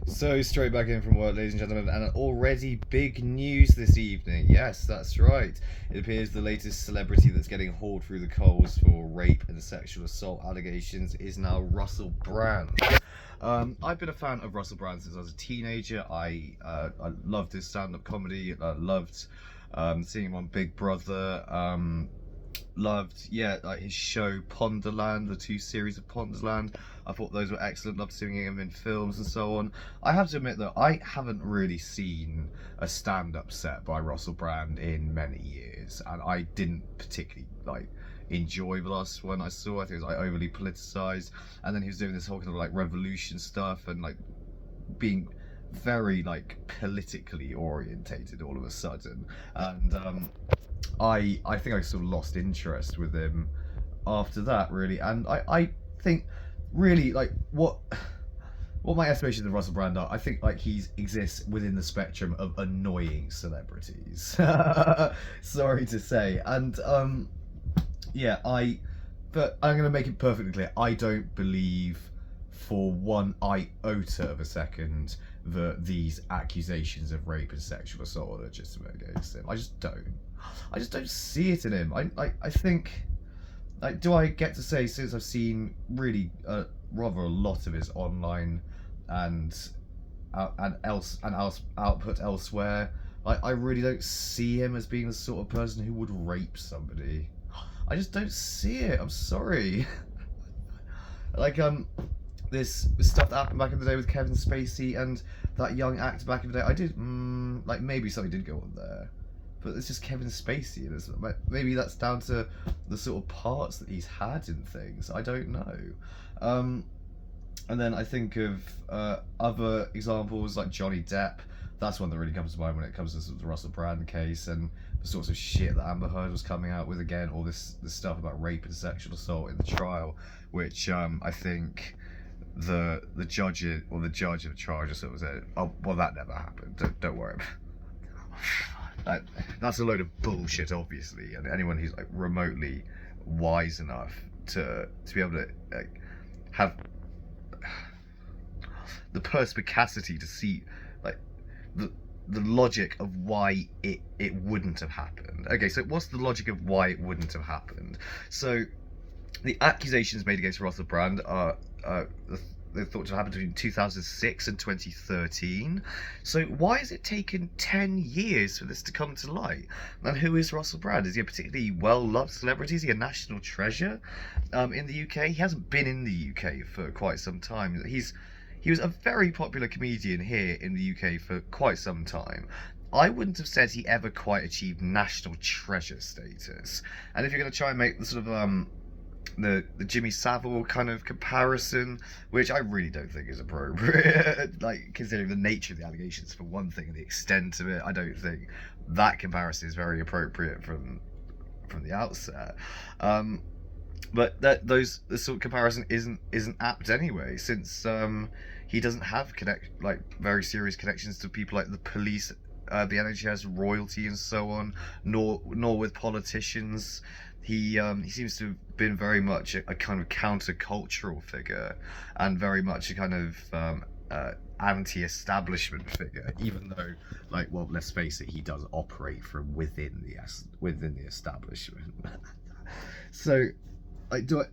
So, straight back in from work, ladies and gentlemen, and already big news this evening. Yes, that's right. It appears the latest celebrity that's getting hauled through the coals for rape and sexual assault allegations is now Russell Brand. I've been a fan of Russell Brand since I was a teenager. I loved his stand-up comedy. I loved seeing him on Big Brother. Loved, yeah, like his show Ponderland, the two series of Ponderland. I thought those were excellent. Loved seeing him in films and so on. I have to admit though, I haven't really seen a stand-up set by Russell Brand in many years, and I didn't particularly enjoy the last one I saw. I think it was overly politicized, and then he was doing this whole kind of revolution stuff and being very politically orientated all of a sudden, and I think I sort of lost interest with him after that, really. And I think really what my estimations of Russell Brand are, I think he exists within the spectrum of annoying celebrities. Sorry to say. And yeah, but I'm gonna make it perfectly clear, I don't believe for one iota of a second that these accusations of rape and sexual assault are legitimate against him. I just don't. I just don't see it in him. I think, do I get to say, since I've seen really rather a lot of his online and output elsewhere, I really don't see him as being the sort of person who would rape somebody. I just don't see it. I'm sorry. This stuff that happened back in the day with Kevin Spacey and that young actor back in the day, I did maybe something did go on there, but it's just Kevin Spacey, and maybe that's down to the sort of parts that he's had in things. I don't know. And then I think of other examples like Johnny Depp. That's one that really comes to mind when it comes to sort of the Russell Brand case and the sorts of shit that Amber Heard was coming out with again, all this stuff about rape and sexual assault in the trial, which I think the judge or the judge of the trial just sort of said, "Oh, well, that never happened. Don't worry." That's a load of bullshit, obviously, and anyone who's remotely wise enough to be able to have the perspicacity to see the logic of why it wouldn't have happened. Okay, so what's the logic of why it wouldn't have happened? So the accusations made against Russell Brand are they're thought to have happened between 2006 and 2013. So why has it taken 10 years for this to come to light? And who is Russell Brand? Is he a particularly well-loved celebrity? Is he a national treasure in the UK? He hasn't been in the UK for quite some time. He was a very popular comedian here in the UK for quite some time. I wouldn't have said he ever quite achieved national treasure status. And if you're going to try and make the sort of the Jimmy Savile kind of comparison, which I really don't think is appropriate, considering the nature of the allegations for one thing and the extent of it, I don't think that comparison is very appropriate from the outset. But this sort of comparison isn't apt anyway, since he doesn't have very serious connections to people like the police, the NHS, royalty, and so on, nor with politicians. He seems to have been very much a kind of counter-cultural figure, and very much a kind of anti-establishment figure, even though, well, let's face it, he does operate from within the establishment. So, do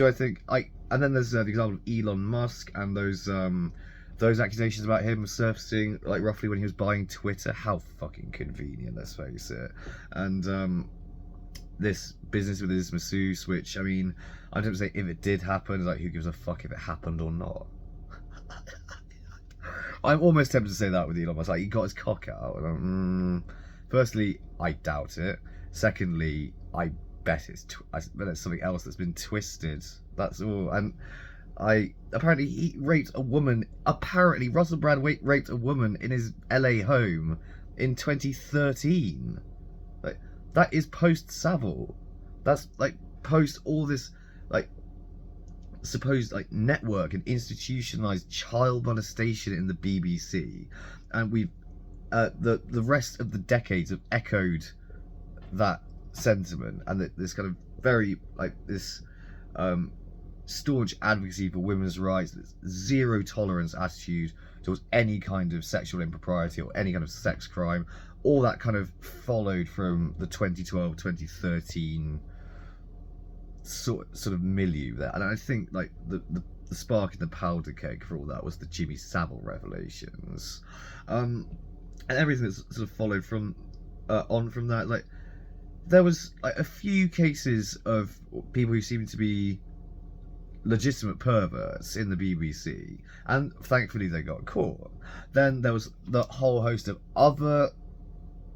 I think and then there's the example of Elon Musk and those accusations about him surfacing roughly when he was buying Twitter. How fucking convenient, let's face it. And this business with his masseuse, which, I mean, I don't say if it did happen, who gives a fuck if it happened or not. I'm almost tempted to say that with Elon Musk, he got his cock out, and firstly, I doubt it. Secondly, I bet it's something else that's been twisted. That's all. And apparently he raped a woman. Apparently Russell Brand raped a woman in his LA home in 2013. That is post Savile. That's post all this supposed network and institutionalized child molestation in the BBC, and we've the rest of the decades have echoed that sentiment, and this kind of very this staunch advocacy for women's rights, this zero tolerance attitude towards any kind of sexual impropriety or any kind of sex crime. All that kind of followed from the 2012, 2013 sort of milieu there. And I think like the spark in the powder keg for all that was the Jimmy Savile revelations. And everything that's sort of followed from on from that. Like, there was like a few cases of people who seemed to be legitimate perverts in the BBC, and thankfully they got caught. Then there was the whole host of other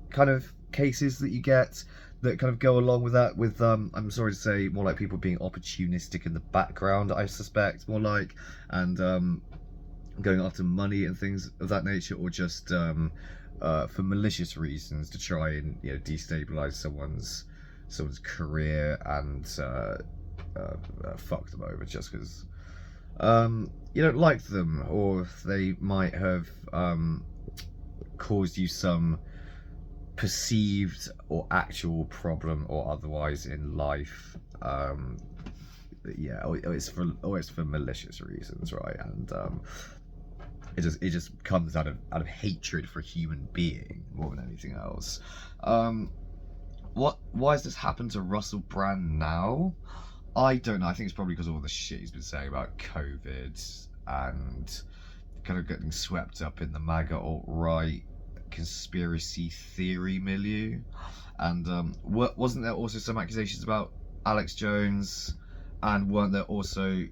kind of cases that you get that kind of go along with that, with I'm sorry to say, more like people being opportunistic in the background, I suspect, more like, and going after money and things of that nature, or just for malicious reasons to try and, you know, destabilize someone's career and fuck them over just because you don't like them, or they might have caused you some perceived or actual problem or otherwise in life. Yeah, or it's for malicious reasons, right? And it just comes out of hatred for a human being more than anything else. Why has this happened to Russell Brand now? I don't know. I think it's probably because of all the shit he's been saying about COVID and kind of getting swept up in the MAGA alt-right conspiracy theory milieu. And wasn't there also some accusations about Alex Jones, and weren't there also,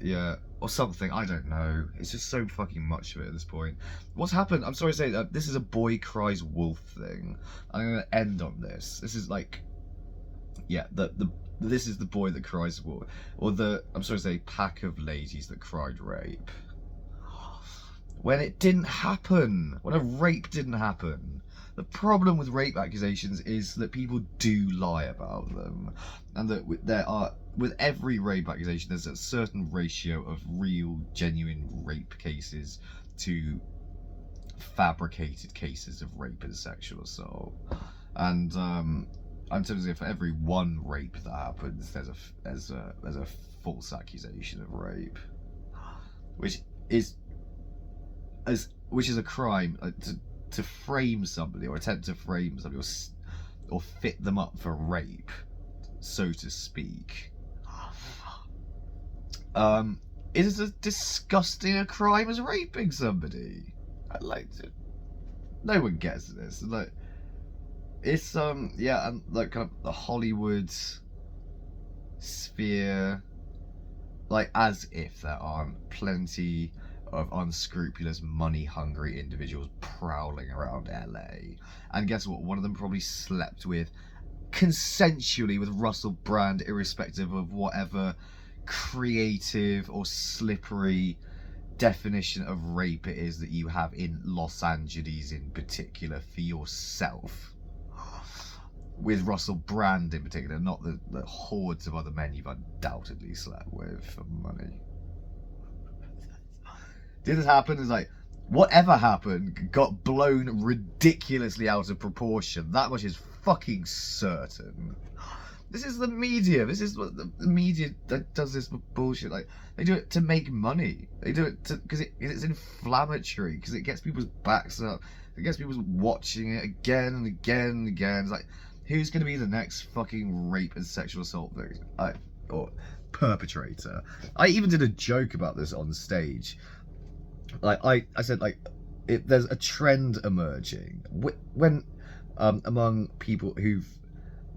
yeah, or something, I don't know. It's just so fucking much of it at this point. What's happened, I'm sorry to say, that this is a boy cries wolf thing. I'm going to end on this. This is like, yeah, this is the boy that cries wolf, or I'm sorry to say, pack of ladies that cried rape. When it didn't happen, when a rape didn't happen. The problem with rape accusations is that people do lie about them, and that with every rape accusation, there's a certain ratio of real, genuine rape cases to fabricated cases of rape and sexual assault. And I'm telling you, for every one rape that happens, there's a false accusation of rape, which is a crime. To frame somebody, or attempt to frame somebody, or fit them up for rape, so to speak, is as disgusting a crime as raping somebody. No one gets this. Like, it's yeah, and like kind of the Hollywood sphere, like, as if there aren't plenty of unscrupulous, money-hungry individuals prowling around LA. And guess what? One of them probably slept consensually with Russell Brand, irrespective of whatever creative or slippery definition of rape it is that you have in Los Angeles in particular for yourself. With Russell Brand in particular, not the hordes of other men you've undoubtedly slept with for money. Did this happen? It's like, whatever happened got blown ridiculously out of proportion. That much is fucking certain. This is the media. This is what the media that does this bullshit. Like, they do it to make money. They do it because it's inflammatory, because it gets people's backs up. It gets people watching it again and again and again. It's like, who's going to be the next fucking rape and sexual assault victim? Or perpetrator? I even did a joke about this on stage. Like, I said, like, there's a trend emerging when among people who've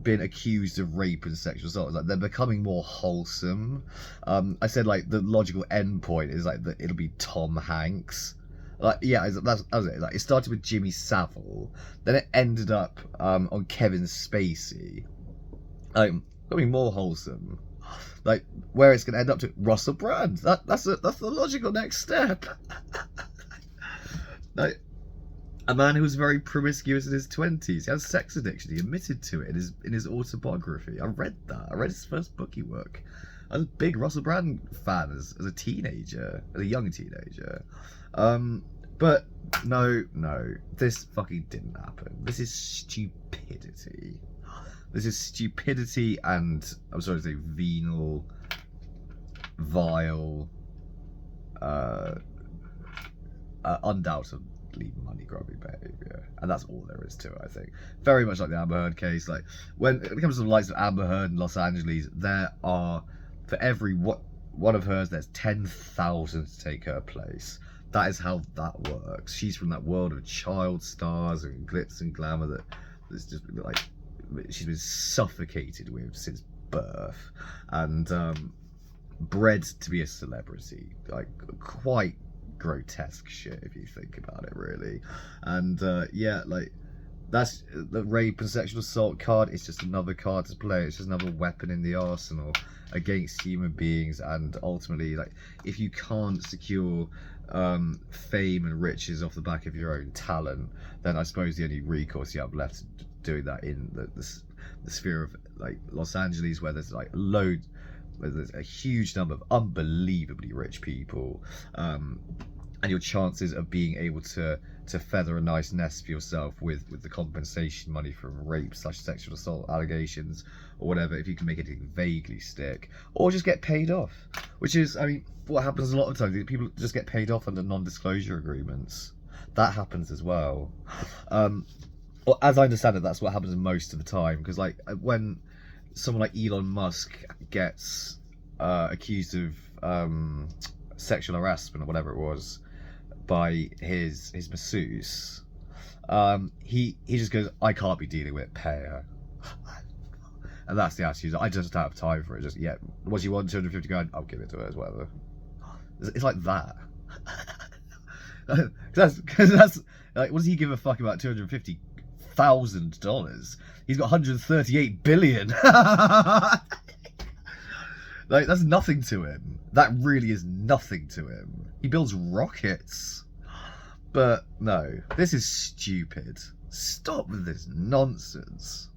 been accused of rape and sexual assault, like, they're becoming more wholesome. I said, like, the logical end point is like that it'll be Tom Hanks. Like, yeah, that was it. Like, it started with Jimmy Savile, then it ended up on Kevin Spacey. Becoming more wholesome. Like, where it's going to end up to Russell Brand. That's the logical next step. Like, a man who was very promiscuous in his 20s. He has sex addiction. He admitted to it in his autobiography. I read that. I read his first book he wrote. I was a big Russell Brand fan as a teenager, as a young teenager. But no, this fucking didn't happen. This is stupidity. This is stupidity, and I'm sorry to say, vile, undoubtedly money grubbing behaviour, and that's all there is to it. I think very much like the Amber Heard case. Like when it comes to the likes of Amber Heard in Los Angeles, there are for every one of hers, there's 10,000 to take her place. That is how that works. She's from that world of child stars and glitz and glamour that's just like she's been suffocated with since birth, and bred to be a celebrity. Like quite grotesque shit if you think about it, really. And yeah, like that's the rape and sexual assault card. It's just another card to play. It's just another weapon in the arsenal against human beings. And ultimately, like if you can't secure fame and riches off the back of your own talent, then I suppose the only recourse you have left doing that in the sphere of like Los Angeles, where there's like there's a huge number of unbelievably rich people, and your chances of being able to feather a nice nest for yourself with the compensation money from rape / sexual assault allegations or whatever, if you can make it vaguely stick, or just get paid off, which is, I mean, what happens a lot of times. People just get paid off under non-disclosure agreements. That happens as well. Well, as I understand it, that's what happens most of the time, because like when someone like Elon Musk gets accused of sexual harassment or whatever it was by his masseuse, he just goes, I can't be dealing with it, pay her. And that's the attitude. I just don't have time for it. Just, yeah, what do you want, 250 grand? I'll give it to her as whatever. It's like that. Because that's like, what does he give a fuck about $250,000? He's got 138 billion. Like, that's nothing to him. That really is nothing to him. He builds rockets. But no, this is stupid. Stop with this nonsense.